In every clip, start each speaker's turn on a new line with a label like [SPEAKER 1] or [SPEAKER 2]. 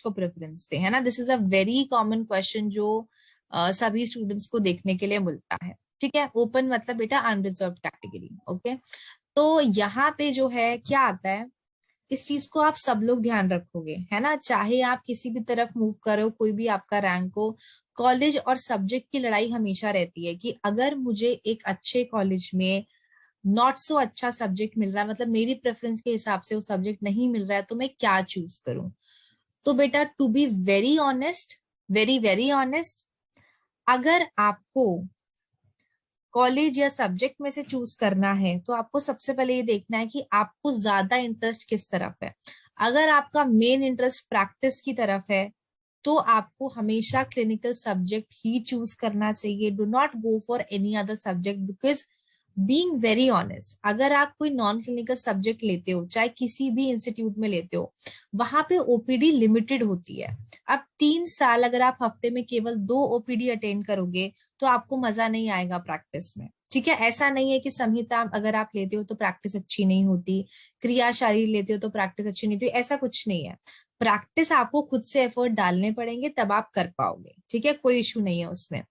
[SPEAKER 1] को प्रेफरेंस दें, है ना। This is a very common question जो सभी स्टूडेंट्स को देखने के लिए मिलता है, ठीक है। ओपन मतलब बेटा अनरिजर्व्ड कैटेगरी, ओके। तो यहाँ पे जो है क्या आता है, इस चीज को आप सब लोग ध्यान रखोगे, है ना, चाहे आप किसी भी तरफ मूव करो, कोई भी आपका रैंक हो, कॉलेज और सब्जेक्ट की लड़ाई हमेशा रहती है कि अगर मुझे एक अच्छे कॉलेज में नॉट सो अच्छा सब्जेक्ट मिल रहा है, मतलब मेरी प्रेफरेंस के हिसाब से वो सब्जेक्ट नहीं मिल रहा है, तो मैं क्या चूज करूं। तो बेटा to be very honest, very very honest, अगर आपको कॉलेज या सब्जेक्ट में से चूज करना है तो आपको सबसे पहले ये देखना है कि आपको ज्यादा इंटरेस्ट किस तरफ है। अगर आपका मेन इंटरेस्ट प्रैक्टिस की तरफ है तो आपको हमेशा क्लिनिकल सब्जेक्ट ही चूज करना चाहिए। Do not go for any other subject, because being very honest, अगर आप कोई नॉन क्लिनिकल सब्जेक्ट लेते हो, चाहे किसी भी इंस्टीट्यूट में लेते हो, वहां पे ओपीडी लिमिटेड होती है। अब 3 साल अगर आप हफ्ते में केवल 2 ओपीडी अटेंड करोगे तो आपको मजा नहीं आएगा प्रैक्टिस में, ठीक है। ऐसा नहीं है कि संहिता अगर आप लेते हो तो प्रैक्टिस अच्छी नहीं होती, क्रिया शारीर लेते हो तो प्रैक्टिस अच्छी नहीं होती, ऐसा कुछ नहीं है। प्रैक्टिस आपको खुद से एफर्ट डालने पड़ेंगे तब आप कर पाओगे, ठीक है, कोई इशू नहीं है उसमें।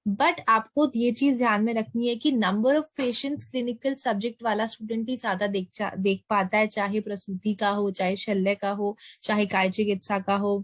[SPEAKER 1] बट आपको ये चीज ध्यान में रखनी है कि number of patients clinical subject वाला स्टूडेंट ही ज्यादा देख पाता है, चाहे प्रसूति का हो, चाहे शल्य का हो, चाहे काय चिकित्सा का हो,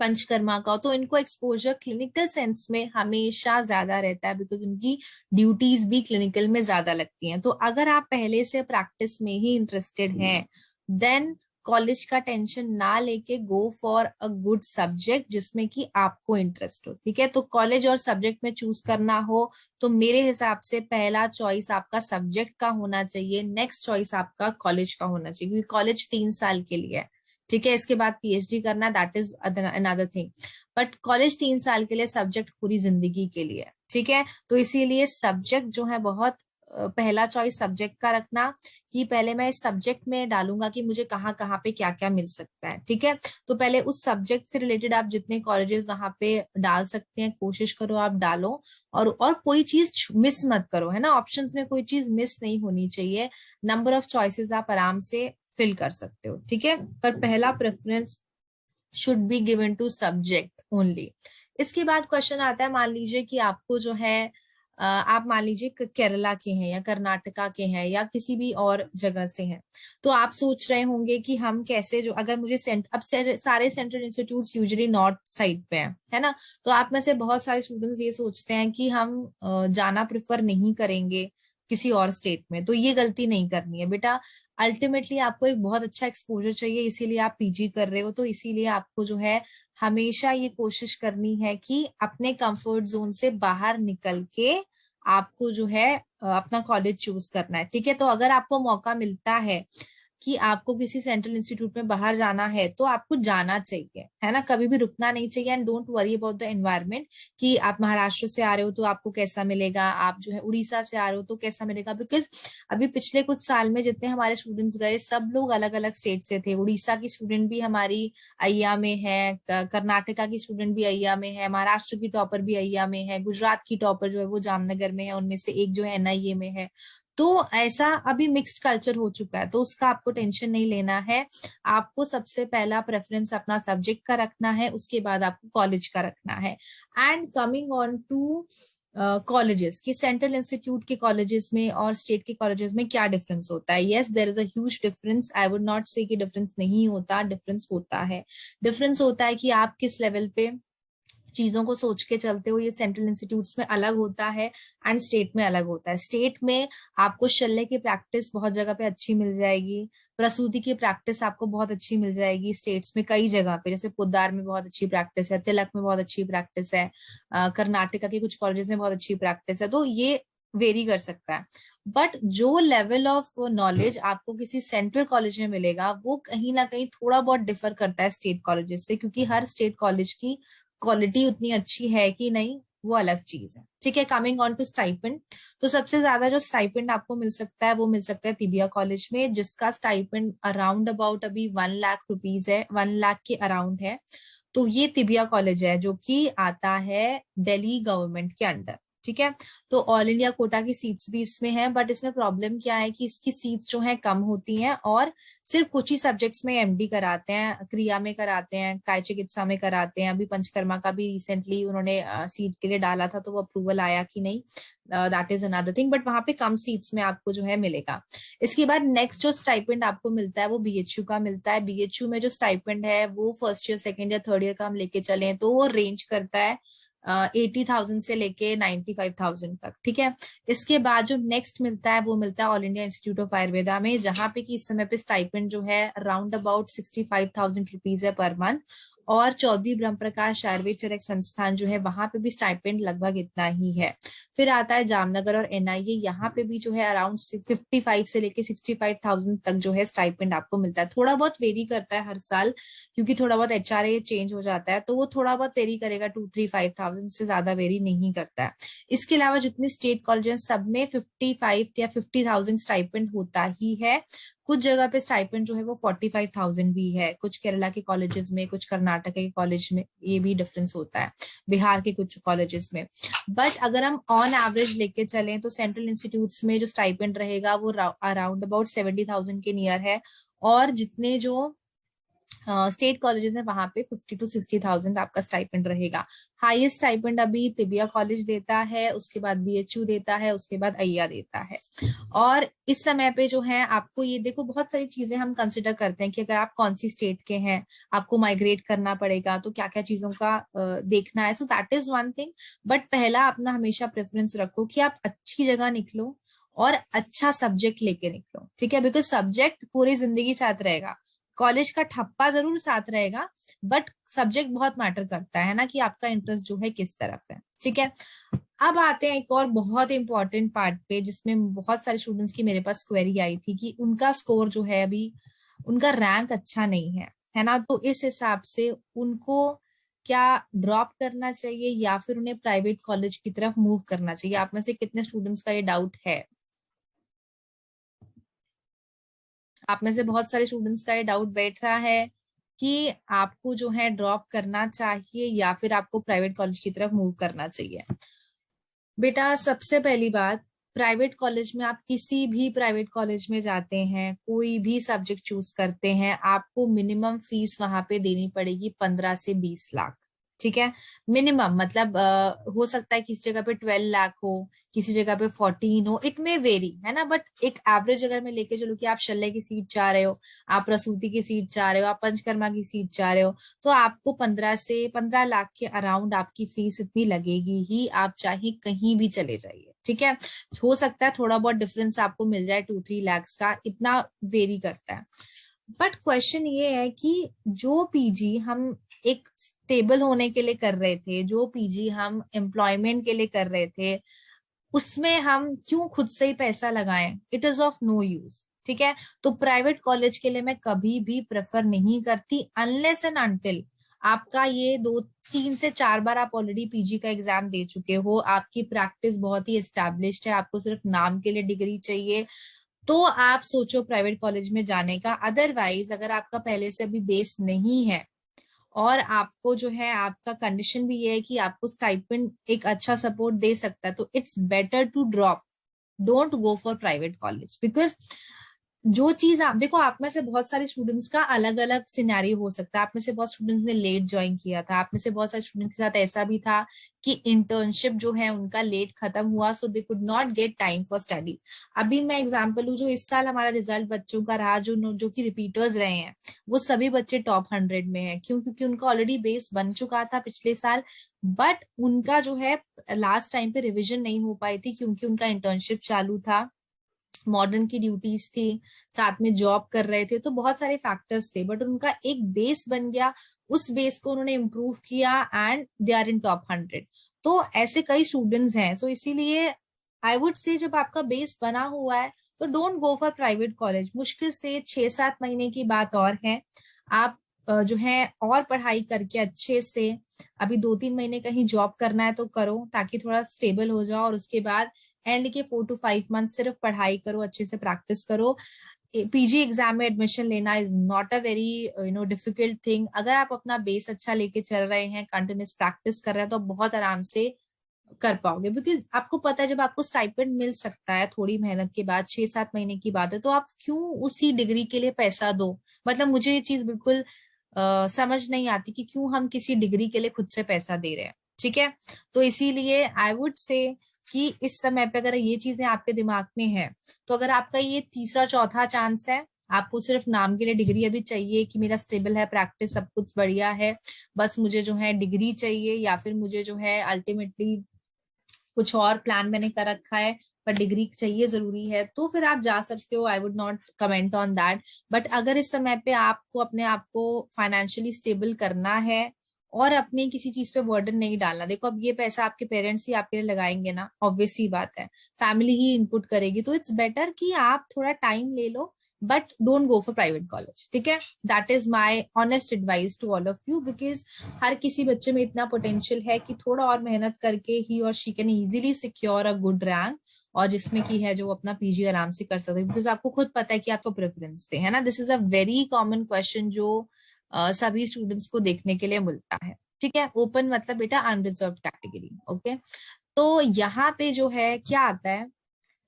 [SPEAKER 1] पंचकर्मा का हो। तो इनको एक्सपोजर क्लिनिकल सेंस में हमेशा ज्यादा रहता है, बिकॉज उनकी ड्यूटीज भी क्लिनिकल में ज्यादा लगती हैं। तो अगर आप पहले से प्रैक्टिस में ही इंटरेस्टेड हैं, देन कॉलेज का टेंशन ना लेके go for a good subject जिसमें कि आपको इंटरेस्ट हो, ठीक है। तो कॉलेज और सब्जेक्ट में चूज करना हो तो मेरे हिसाब से पहला चॉइस आपका सब्जेक्ट का होना चाहिए, नेक्स्ट चॉइस आपका कॉलेज का होना चाहिए, क्योंकि कॉलेज 3 साल के लिए है, ठीक है। इसके बाद पीएचडी करना, that is another thing, but college 3 साल के लिए, सब्जेक्ट पूरी जिंदगी के लिए, ठीक है। तो इसीलिए सब्जेक्ट जो है बहुत पहला चॉइस सब्जेक्ट का रखना, कि पहले मैं इस सब्जेक्ट में डालूंगा कि मुझे कहाँ कहाँ पे क्या क्या मिल सकता है, ठीक है। तो पहले उस सब्जेक्ट से रिलेटेड आप जितने कॉलेजेस वहां पे डाल सकते हैं कोशिश करो आप डालो, और कोई चीज मिस मत करो, है ना। ऑप्शंस में कोई चीज मिस नहीं होनी चाहिए, नंबर ऑफ चॉइसेस आप आराम से फिल कर सकते हो, ठीक है। पर पहला preference should be given to subject only. इसके बाद क्वेश्चन आता है, मान लीजिए कि आपको जो है आप मान लीजिए केरला के हैं या कर्नाटका के हैं या किसी भी और जगह से हैं, तो आप सोच रहे होंगे कि हम कैसे, जो अगर मुझे अब सारे central institutes usually north side पे हैं, है ना। तो आप में से बहुत सारे स्टूडेंट्स ये सोचते हैं कि हम जाना प्रेफर नहीं करेंगे किसी और स्टेट में। तो ये गलती नहीं करनी है बेटा। अल्टीमेटली आपको एक बहुत अच्छा एक्सपोजर चाहिए, इसीलिए आप पीजी कर रहे हो, तो इसीलिए आपको जो है हमेशा ये कोशिश करनी है कि अपने कंफर्ट जोन से बाहर निकल के आपको जो है अपना कॉलेज चूज करना है, ठीक है। तो अगर आपको मौका मिलता है कि आपको किसी सेंट्रल इंस्टीट्यूट में बाहर जाना है तो आपको जाना चाहिए, है ना, कभी भी रुकना नहीं चाहिए। And don't worry about the environment कि आप महाराष्ट्र से आ रहे हो तो आपको कैसा मिलेगा, आप जो है उड़ीसा से आ रहे हो तो कैसा मिलेगा, बिकॉज अभी पिछले कुछ साल में जितने हमारे स्टूडेंट्स गए सब लोग अलग अलग स्टेट से थे। उड़ीसा की स्टूडेंट भी हमारी अय्या में है, कर्नाटका की स्टूडेंट भी अय्या में है, महाराष्ट्र की टॉपर भी अय्या में है, गुजरात की टॉपर जो है वो जामनगर में है, उनमें से एक जो है एनआईए में है। तो ऐसा अभी मिक्स्ड कल्चर हो चुका है, तो उसका आपको टेंशन नहीं लेना है। आपको सबसे पहला प्रेफरेंस अपना सब्जेक्ट का रखना है, उसके बाद आपको कॉलेज का रखना है। And coming on to colleges, कि सेंट्रल इंस्टीट्यूट के कॉलेजेस में और स्टेट के कॉलेजेस में क्या डिफरेंस होता है। Yes, there is a huge difference, I would not say कि डिफरेंस नहीं होता, डिफरेंस होता है। डिफरेंस होता है कि आप किस लेवल पे चीजों को सोच के चलते हो, ये सेंट्रल इंस्टीट्यूट्स में अलग होता है एंड स्टेट में अलग होता है। स्टेट में आपको शल्य की प्रैक्टिस बहुत जगह पे अच्छी मिल जाएगी, प्रसूति की प्रैक्टिस आपको बहुत अच्छी मिल जाएगी स्टेट्स में कई जगह पे, जैसे पोद्दार में बहुत अच्छी प्रैक्टिस है, तिलक में बहुत अच्छी प्रैक्टिस है, कर्नाटका के कुछ कॉलेजेस में बहुत अच्छी प्रैक्टिस है, तो ये वेरी कर सकता है। बट जो लेवल ऑफ नॉलेज आपको किसी सेंट्रल कॉलेज में मिलेगा वो कहीं ना कहीं थोड़ा बहुत डिफर करता है स्टेट कॉलेजेस से, क्योंकि हर स्टेट कॉलेज की क्वालिटी उतनी अच्छी है कि नहीं वो अलग चीज है, ठीक है। कमिंग ऑन टू स्टाइपेंड, तो सबसे ज्यादा जो स्टाइपेंड आपको मिल सकता है वो मिल सकता है तिबिया कॉलेज में, जिसका स्टाइपेंड अराउंड अबाउट अभी 1 लाख रुपीज है, 1 लाख के अराउंड है। तो ये तिबिया कॉलेज है जो कि आता है दिल्ली गवर्नमेंट के अंडर, ठीक है। तो ऑल इंडिया कोटा की सीट्स भी इसमें है, बट इसमें प्रॉब्लम क्या है कि इसकी सीट्स जो है कम होती हैं और सिर्फ कुछ ही सब्जेक्ट्स में एमडी कराते हैं, क्रिया में कराते हैं, काय चिकित्सा में कराते हैं। अभी पंचकर्मा का भी रिसेंटली उन्होंने सीट के लिए डाला था, तो वो अप्रूवल आया कि नहीं, that is another thing, but वहां पे कम सीट्स में आपको जो है मिलेगा। इसके बाद नेक्स्ट जो स्टाइपेंड आपको मिलता है वो बीएचयू का मिलता है। बीएचयू में जो स्टाइपेंड है वो first year, second year, third year का हम लेके चले तो वो रेंज करता है 80,000 से लेके 95,000 तक, ठीक है। इसके बाद जो नेक्स्ट मिलता है वो मिलता है all India institute of Ayurveda में, जहां पे कि इस समय पे स्टाइपेंड जो है अराउंड अबाउट 65,000 रुपीज है पर मंथ। और चौधरी ब्रह्म प्रकाश आयुर्वेद चरक संस्थान जो है वहां पे भी स्टाइपेंड लगभग इतना ही है। फिर आता है जामनगर और एनआईए, यहाँ पे भी जो है अराउंड 55 से लेके 65,000 तक जो है स्टाइपेंड आपको मिलता है। थोड़ा बहुत वेरी करता है हर साल, क्योंकि थोड़ा बहुत एचआरए चेंज हो जाता है, तो वो थोड़ा बहुत वेरी करेगा, 2-3-5,000 से ज्यादा वेरी नहीं करता है। इसके अलावा जितने स्टेट कॉलेज सब में 55 या 50,000 स्टाइपेंड होता ही है। कुछ जगह पे स्टाइपेंड जो है वो 45,000 भी है, कुछ केरला के कॉलेजेस में, कुछ कर्नाटक के कॉलेज में, ये भी डिफरेंस होता है, बिहार के कुछ कॉलेजेस में। बट अगर हम ऑन एवरेज लेके चलें तो सेंट्रल इंस्टीट्यूट्स में जो स्टाइपेंड रहेगा वो अराउंड अबाउट 70,000 के नियर है। और जितने जो स्टेट कॉलेजेस है वहां पे 50-60,000 आपका स्टाइपेंड रहेगा। हाईएस्ट स्टाइपेंड अभी तिबिया कॉलेज देता है, उसके बाद बीएचयू देता है, उसके बाद अय्या देता है। और इस समय पे जो है आपको ये देखो, बहुत सारी चीजें हम कंसिडर करते हैं कि अगर आप कौन सी स्टेट के हैं, आपको माइग्रेट करना पड़ेगा, तो क्या क्या चीजों का देखना है। So that is one thing. But पहला अपना हमेशा प्रेफरेंस रखो कि आप अच्छी जगह निकलो और अच्छा सब्जेक्ट लेके निकलो, ठीक है। बिकॉज सब्जेक्ट पूरी जिंदगी साथ रहेगा, कॉलेज का ठप्पा जरूर साथ रहेगा, बट सब्जेक्ट बहुत मैटर करता है ना, कि आपका इंटरेस्ट जो है किस तरफ है, ठीक है। अब आते हैं एक और बहुत इंपॉर्टेंट पार्ट पे, जिसमें बहुत सारे स्टूडेंट्स की मेरे पास क्वेरी आई थी कि उनका स्कोर जो है अभी, उनका रैंक अच्छा नहीं है ना, तो इस हिसाब से उनको क्या ड्रॉप करना चाहिए या फिर उन्हें प्राइवेट कॉलेज की तरफ मूव करना चाहिए। आप में से कितने स्टूडेंट्स का ये डाउट है? आप में से बहुत सारे स्टूडेंट्स का ये डाउट बैठ रहा है कि आपको जो है ड्रॉप करना चाहिए या फिर आपको प्राइवेट कॉलेज की तरफ मूव करना चाहिए। बेटा सबसे पहली बात, प्राइवेट कॉलेज में आप किसी भी प्राइवेट कॉलेज में जाते हैं, कोई भी सब्जेक्ट चूज करते हैं, आपको मिनिमम फीस वहां पे देनी पड़ेगी 15 से 20 लाख, ठीक है। मिनिमम मतलब हो सकता है किसी जगह पे 12 लाख हो, किसी जगह पे 14 हो, इट में वेरी, है ना। बट एक एवरेज अगर मैं लेके चलूं कि आप शल्य की सीट चाह रहे हो, आप प्रसूति की सीट चाह रहे हो, आप पंचकर्मा की सीट चाह रहे हो, तो आपको 15 लाख के अराउंड आपकी फीस इतनी लगेगी ही, आप चाहे कहीं भी चले जाइए, ठीक है। हो सकता है थोड़ा बहुत डिफरेंस आपको मिल जाए 2-3 लाख का, इतना वेरी करता है। बट क्वेश्चन ये है कि जो पीजी हम एक स्टेबल होने के लिए कर रहे थे, जो पीजी हम एम्प्लॉयमेंट के लिए कर रहे थे, उसमें हम क्यों खुद से ही पैसा लगाएं? It is of no use, ठीक है। तो प्राइवेट कॉलेज के लिए मैं कभी भी प्रेफर नहीं करती, अनलेस एंड अनटिल आपका ये 2-3 से 4 बार आप ऑलरेडी पीजी का एग्जाम दे चुके हो, आपकी प्रैक्टिस बहुत ही एस्टेब्लिश्ड है, आपको सिर्फ नाम के लिए डिग्री चाहिए, तो आप सोचो प्राइवेट कॉलेज में जाने का। अदरवाइज अगर आपका पहले से अभी बेस नहीं है और आपको जो है, आपका कंडीशन भी ये है कि आपको स्टाइपेंड एक अच्छा सपोर्ट दे सकता है, तो it's better to drop, don't go for private college. Because जो चीज आप देखो, आप में से बहुत सारे स्टूडेंट्स का अलग अलग सिनेरियो हो सकता है। आप में से बहुत स्टूडेंट्स ने लेट ज्वाइन किया था, आप में से बहुत सारे स्टूडेंट्स के साथ ऐसा भी था कि इंटर्नशिप जो है उनका लेट खत्म हुआ, so they could not get time for study. अभी मैं एग्जांपल हूँ, जो इस साल हमारा रिजल्ट बच्चों का रहा, जो कि रिपीटर्स रहे हैं, वो सभी बच्चे टॉप 100 में है। क्यों? क्योंकि उनका ऑलरेडी बेस बन चुका था पिछले साल, बट उनका जो है लास्ट टाइम पे रिविजन नहीं हो पाई थी, क्योंकि उनका इंटर्नशिप चालू था, मॉडर्न की ड्यूटीज थी, साथ में जॉब कर रहे थे, तो बहुत सारे फैक्टर्स थे, बट उनका एक बेस बन गया, उस बेस को उन्होंने इम्प्रूव किया and they are in top 100। तो ऐसे कई स्टूडेंट्स हैं, सो इसीलिए आई वुड से जब आपका बेस बना हुआ है तो don't go for private college. मुश्किल से 6-7 महीने की बात और है, आप जो है और पढ़ाई करके अच्छे से, अभी 2-3 महीने कहीं जॉब करना है तो करो, ताकि थोड़ा स्टेबल हो जाओ, और उसके बाद एंड के 4-5 मंथ सिर्फ पढ़ाई करो, अच्छे से प्रैक्टिस करो। पीजी एग्जाम में एडमिशन लेना is not a very difficult thing. अगर आप अपना बेस अच्छा लेके चल रहे हैं, कंटिन्यूस प्रैक्टिस कर रहे हैं, तो बहुत आराम से कर पाओगे, बिकॉज आपको पता है जब आपको स्टाइपेंड मिल सकता है थोड़ी मेहनत के बाद, 6-7 महीने की बात है, तो आप क्यों उसी डिग्री के लिए पैसा दो। मतलब मुझे ये चीज बिल्कुल समझ नहीं आती कि क्यों हम किसी डिग्री के लिए खुद से पैसा दे रहे हैं। ठीक है, तो इसीलिए आई वुड से कि इस समय पे अगर ये चीजें आपके दिमाग में है, तो अगर आपका ये तीसरा चौथा चांस है, आपको सिर्फ नाम के लिए डिग्री अभी चाहिए कि मेरा स्टेबल है, प्रैक्टिस सब कुछ बढ़िया है, बस मुझे जो है डिग्री चाहिए, या फिर मुझे जो है अल्टीमेटली कुछ और प्लान मैंने कर रखा है पर डिग्री चाहिए जरूरी है, तो फिर आप जा सकते हो। आई would not comment on that. But अगर इस समय पे आपको अपने आप को फाइनेंशियली स्टेबल करना है और अपनी किसी चीज पे बर्डन नहीं डालना, देखो अब ये पैसा आपके पेरेंट्स ही आपके लिए लगाएंगे ना, ऑब्वियस सी बात है, फैमिली ही इनपुट करेगी, तो इट्स बेटर कि आप थोड़ा टाइम ले लो, but don't go for private college. ठीक है, that is my honest advice to all of you, because हर किसी बच्चे में इतना पोटेंशियल है कि थोड़ा और मेहनत करके ही और she can easily secure a good rank, और जिसमें की है जो अपना पीजी आराम से कर सकते हैं, बिकॉज आपको खुद पता है कि आपको प्रेफरेंस थे, है ना। This is a very common question जो सभी स्टूडेंट्स को देखने के लिए मिलता है। ठीक है, ओपन मतलब बेटा अनरिजर्व कैटेगरी। ओके, तो यहाँ पे जो है क्या आता है,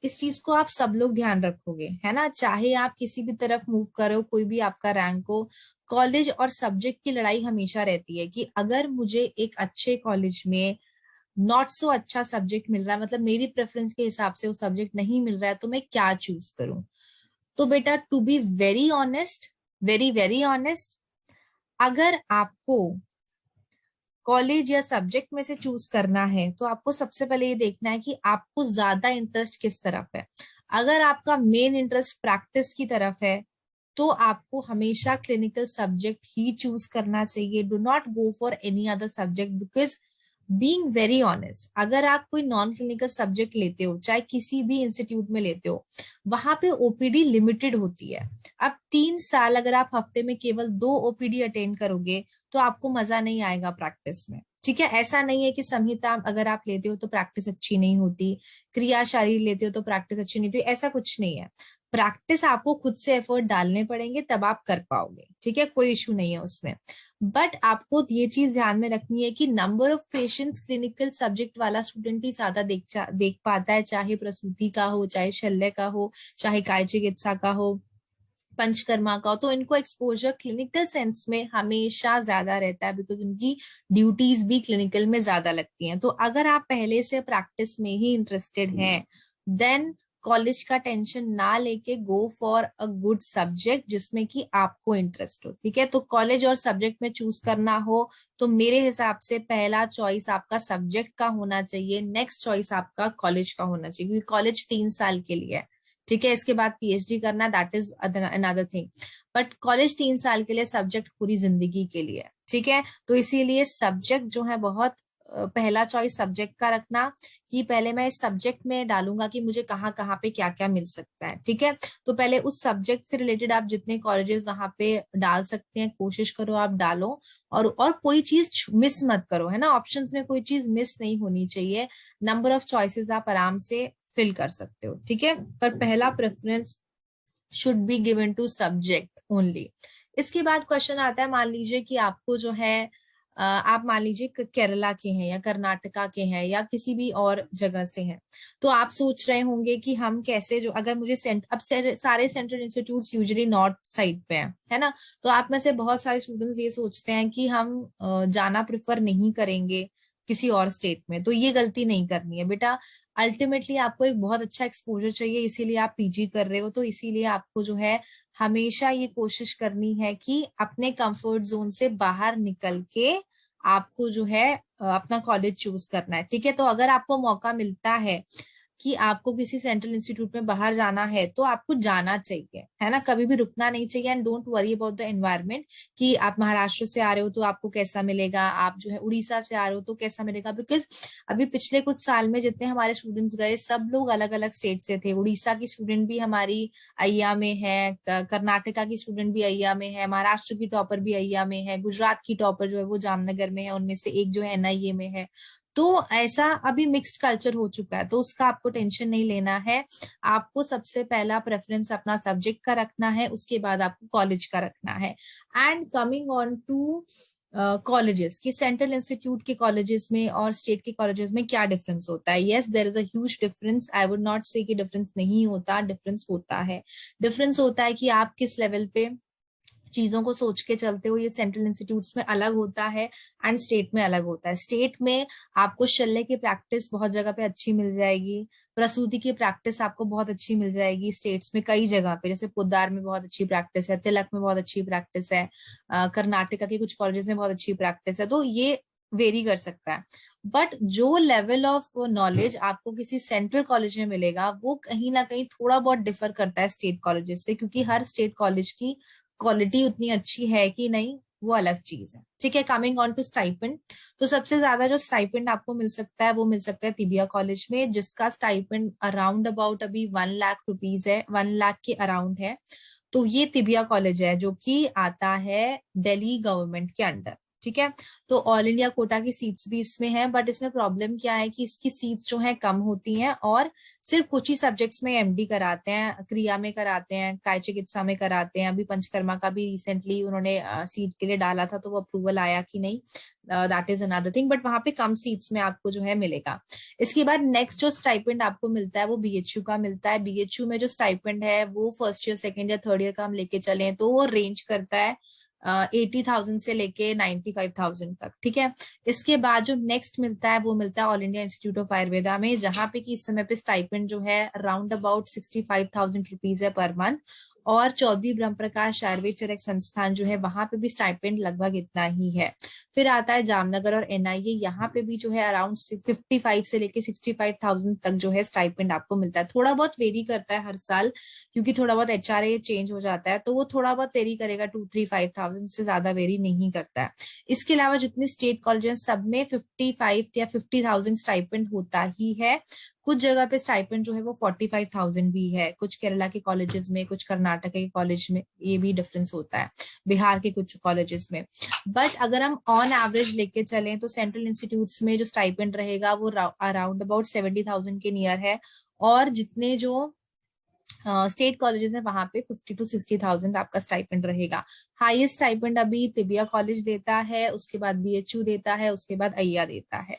[SPEAKER 1] इस चीज को आप सब लोग ध्यान रखोगे, है ना, चाहे आप किसी भी तरफ मूव करो, कोई भी आपका रैंक हो, कॉलेज और सब्जेक्ट की लड़ाई हमेशा रहती है कि अगर मुझे एक अच्छे कॉलेज में नॉट सो अच्छा सब्जेक्ट मिल रहा है, मतलब मेरी प्रेफरेंस के हिसाब से वो सब्जेक्ट नहीं मिल रहा है, तो मैं क्या चूज करूं। तो बेटा to be very honest, very very honest, अगर आपको कॉलेज या सब्जेक्ट में से चूज करना है, तो आपको सबसे पहले ये देखना है कि आपको ज्यादा इंटरेस्ट किस तरफ है। अगर आपका मेन इंटरेस्ट प्रैक्टिस की तरफ है, तो आपको हमेशा क्लिनिकल सब्जेक्ट ही चूज करना चाहिए। Do not go for any other subject, because being very honest, अगर आप कोई नॉन क्लिनिकल सब्जेक्ट लेते हो, चाहे किसी भी इंस्टीट्यूट में लेते हो, वहां पे ओपीडी लिमिटेड होती है। अब 3 साल अगर आप हफ्ते में केवल 2 ओपीडी अटेंड करोगे, तो आपको मजा नहीं आएगा प्रैक्टिस में। ठीक है, ऐसा नहीं है कि संहिता अगर आप लेते हो तो प्रैक्टिस अच्छी नहीं होती, क्रिया शारीर लेते हो तो प्रैक्टिस अच्छी नहीं होती, ऐसा कुछ नहीं है। प्रैक्टिस आपको खुद से एफर्ट डालने पड़ेंगे, तब आप कर पाओगे। ठीक है, कोई इशू नहीं है उसमें। बट आपको ये चीज ध्यान में रखनी है कि number of patients clinical subject वाला स्टूडेंट ही ज्यादा देख पाता है, चाहे प्रसूति का हो, चाहे शल्य का हो, चाहे काय चिकित्सा का हो, पंचकर्मा का हो, तो इनको एक्सपोजर क्लिनिकल सेंस में हमेशा ज्यादा रहता है, बिकॉज उनकी ड्यूटीज भी क्लिनिकल में ज्यादा लगती हैं। तो अगर आप पहले से प्रैक्टिस में ही इंटरेस्टेड हैं, देन कॉलेज का टेंशन ना लेके go for a good subject जिसमें कि आपको इंटरेस्ट हो। ठीक है, तो कॉलेज और सब्जेक्ट में चूज करना हो, तो मेरे हिसाब से पहला चॉइस आपका सब्जेक्ट का होना चाहिए, नेक्स्ट चॉइस आपका कॉलेज का होना चाहिए, क्योंकि कॉलेज 3 साल के लिए है। ठीक है, इसके बाद पीएचडी करना, that is another thing, but college 3 साल के लिए, सब्जेक्ट पूरी जिंदगी के लिए। ठीक है, तो इसीलिए सब्जेक्ट जो है बहुत पहला चॉइस सब्जेक्ट का रखना, कि पहले मैं इस सब्जेक्ट में डालूंगा कि मुझे कहाँ कहाँ पे क्या क्या मिल सकता है। ठीक है, तो पहले उस सब्जेक्ट से रिलेटेड आप जितने कॉलेजेस वहां पे डाल सकते हैं, कोशिश करो आप डालो, और कोई चीज मिस मत करो, है ना, ऑप्शंस में कोई चीज मिस नहीं होनी चाहिए। नंबर ऑफ चॉइसेस आप आराम से फिल कर सकते हो। ठीक है, पर पहला preference should be given to subject only. इसके बाद क्वेश्चन आता है, मान लीजिए कि आपको जो है आप मान लीजिए केरला के हैं या कर्नाटका के हैं या किसी भी और जगह से हैं, तो आप सोच रहे होंगे कि हम कैसे, जो अगर मुझे अब सारे central institutes usually north side पे हैं, है ना, तो आप में से बहुत सारे स्टूडेंट्स ये सोचते हैं कि हम जाना प्रेफर नहीं करेंगे किसी और स्टेट में। तो ये गलती नहीं करनी है बेटा। अल्टीमेटली आपको एक बहुत अच्छा एक्सपोजर चाहिए, इसीलिए आप पीजी कर रहे हो, तो इसीलिए आपको जो है हमेशा ये कोशिश करनी है कि अपने कंफर्ट जोन से बाहर निकल के आपको जो है अपना कॉलेज चूज करना है। ठीक है, तो अगर आपको मौका मिलता है कि आपको किसी सेंट्रल इंस्टीट्यूट में बाहर जाना है, तो आपको जाना चाहिए, है ना, कभी भी रुकना नहीं चाहिए। And don't worry about the environment कि आप महाराष्ट्र से आ रहे हो तो आपको कैसा मिलेगा, आप जो है उड़ीसा से आ रहे हो तो कैसा मिलेगा, बिकॉज अभी पिछले कुछ साल में जितने हमारे स्टूडेंट्स गए, सब लोग अलग अलग स्टेट से थे। उड़ीसा की स्टूडेंट भी हमारी अय्या में है, कर्नाटका की स्टूडेंट भी अय्या में है, महाराष्ट्र की टॉपर भी अय्या में है, गुजरात की टॉपर जो है वो जामनगर में है, उनमें से एक जो है एनआईए में है। तो ऐसा अभी मिक्स्ड कल्चर हो चुका है, तो उसका आपको टेंशन नहीं लेना है। आपको सबसे पहला प्रेफरेंस अपना सब्जेक्ट का रखना है, उसके बाद आपको कॉलेज का रखना है। And coming on to colleges कि सेंट्रल इंस्टीट्यूट के कॉलेजेस में और स्टेट के कॉलेजेस में क्या डिफरेंस होता है। Yes, there is a huge difference, I would not say कि डिफरेंस नहीं होता, डिफरेंस होता है। डिफरेंस होता है कि आप किस लेवल पे चीजों को सोच के चलते हो। ये सेंट्रल इंस्टीट्यूट्स में अलग होता है एंड स्टेट में अलग होता है। स्टेट में आपको शल्य की प्रैक्टिस बहुत जगह पे अच्छी मिल जाएगी, प्रसूति की प्रैक्टिस आपको बहुत अच्छी मिल जाएगी स्टेट्स में कई जगह पे, जैसे पोद्दार में बहुत अच्छी प्रैक्टिस है, तिलक में बहुत अच्छी प्रैक्टिस है, कर्नाटका के कुछ कॉलेजेस में बहुत अच्छी प्रैक्टिस है। तो ये वेरी कर सकता है। बट जो लेवल ऑफ नॉलेज आपको किसी सेंट्रल कॉलेज में मिलेगा वो कहीं ना कहीं थोड़ा बहुत डिफर करता है स्टेट कॉलेजेस से, क्योंकि हर स्टेट कॉलेज की क्वालिटी उतनी अच्छी है कि नहीं वो अलग चीज है। ठीक है, कमिंग ऑन टू स्टाइपेंड, तो सबसे ज्यादा जो स्टाइपेंड आपको मिल सकता है वो मिल सकता है तिबिया कॉलेज में, जिसका स्टाइपेंड अराउंड अबाउट अभी 1 लाख रुपीज है, 1 लाख के अराउंड है। तो ये तिबिया कॉलेज है जो कि आता है दिल्ली गवर्नमेंट के अंडर। ठीक है, तो ऑल इंडिया कोटा की सीट्स भी इसमें है, बट इसमें प्रॉब्लम क्या है कि इसकी सीट्स जो है कम होती हैं और सिर्फ कुछ ही सब्जेक्ट्स में एमडी कराते हैं, क्रिया में कराते हैं, काय चिकित्सा में कराते हैं। अभी पंचकर्मा का भी रिसेंटली उन्होंने सीट के लिए डाला था, तो वो अप्रूवल आया कि नहीं, that is another thing, but वहां पे कम सीट्स में आपको जो है मिलेगा। इसके बाद नेक्स्ट जो स्टाइपेंड आपको मिलता है वो बीएचयू का मिलता है। बीएचयू में जो स्टाइपेंड है वो first year, second year, third year का हम लेके चले तो वो रेंज करता है 80,000 से लेके 95,000 तक। ठीक है, इसके बाद जो नेक्स्ट मिलता है वो मिलता है all India institute of Ayurveda में, जहां पे कि इस समय पे स्टाइपेंड जो है अराउंड अबाउट 65,000 रुपीज है पर मंथ। और चौधरी ब्रह्म प्रकाश आयुर्वेद चरक संस्थान जो है वहां पे भी स्टाइपेंड लगभग इतना ही है। फिर आता है जामनगर और एनआईए, यहाँ पे भी जो है अराउंड 55 से लेके 65,000 तक जो है स्टाइपेंड आपको मिलता है। थोड़ा बहुत वेरी करता है हर साल, क्योंकि थोड़ा बहुत एचआरए चेंज हो जाता है, तो वो थोड़ा बहुत वेरी करेगा, 2-3-5,000 से ज्यादा वेरी नहीं करता है। इसके अलावा जितने स्टेट कॉलेज सब में 55 या 50,000 स्टाइपेंड होता ही है। कुछ जगह पे स्टाइपेंड जो है वो 45,000 भी है, कुछ केरला के कॉलेजेस में, कुछ कर्नाटक के कॉलेज में, ये भी डिफरेंस होता है, बिहार के कुछ कॉलेजेस में। बट अगर हम ऑन एवरेज लेके चलें तो सेंट्रल इंस्टीट्यूट्स में जो स्टाइपेंड रहेगा वो अराउंड अबाउट 70,000 के नियर है, और जितने जो स्टेट कॉलेजेस है वहां पे 50 to 60,000 आपका स्टाइपेंड रहेगा। हाईएस्ट स्टाइपेंड अभी तिबिया कॉलेज देता है, उसके बाद बीएचयू देता है, उसके बाद अय्या देता है।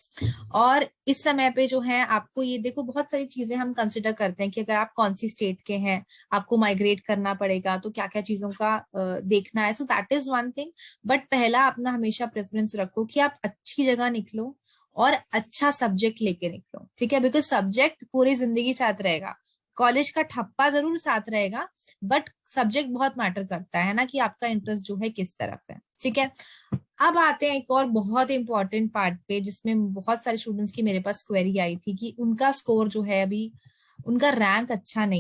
[SPEAKER 1] और इस समय पे जो है आपको ये देखो, बहुत सारी चीजें हम कंसिडर करते हैं कि अगर आप कौन सी स्टेट के हैं, आपको माइग्रेट करना पड़ेगा, तो क्या क्या चीजों का देखना है। So that is one thing. But पहला अपना हमेशा प्रेफरेंस रखो कि आप अच्छी जगह निकलो और अच्छा सब्जेक्ट लेके निकलो। ठीक है, बिकॉज सब्जेक्ट पूरी जिंदगी साथ रहेगा, कॉलेज का ठप्पा जरूर साथ रहेगा, बट सब्जेक्ट बहुत मैटर करता है ना, कि आपका इंटरेस्ट जो है किस तरफ है। ठीक है, अब आते हैं एक और बहुत इंपॉर्टेंट पार्ट पे, जिसमें बहुत सारे स्टूडेंट्स की मेरे पास क्वेरी आई थी कि उनका स्कोर जो है अभी, उनका रैंक अच्छा नहीं